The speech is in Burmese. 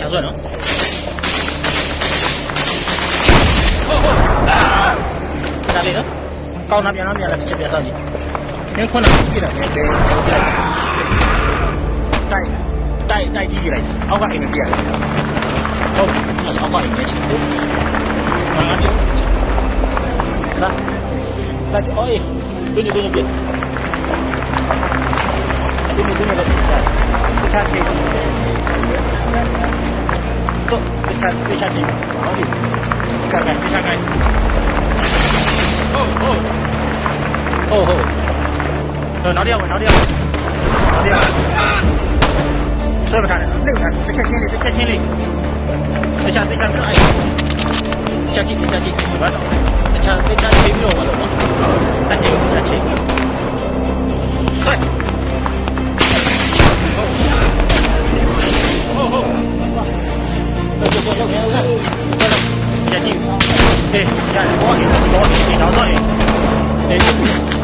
ပြန်ဆွဲနော်ဒါလေးနော်ကောင်းတာပြန်တော့ပြန်လာတစ်ချက်ပြန်ဆောက်ကြည့်မင်းခုနကပြတာပဲတိုက်ကြည့်လိုက်အောက်ကအိမ်မပြရဟုတ်အောက်ကအိမ်မချင်ဘူးငါပြောလာအိုးတွေ့နေပြတခြားချင်းတော့တခြားချင်းဟုတ်ပြီတခြားကိုဟုတ်နောက်တစ်ယောက်ဆွဲမထားနဲ့နှိမ့်ထားတစ်ချက်ချင်းလေးတခြားပြောအဲ့တခြားကြည့်ဘာတော့တခြားချိန်ပြီးတော့ဘာလို့နော်အဲ့ဒီတခြားချိန်ဆွဲကြည့်ဟေးရတယ်ဘောနေတော့နေတော့ဆိုရင်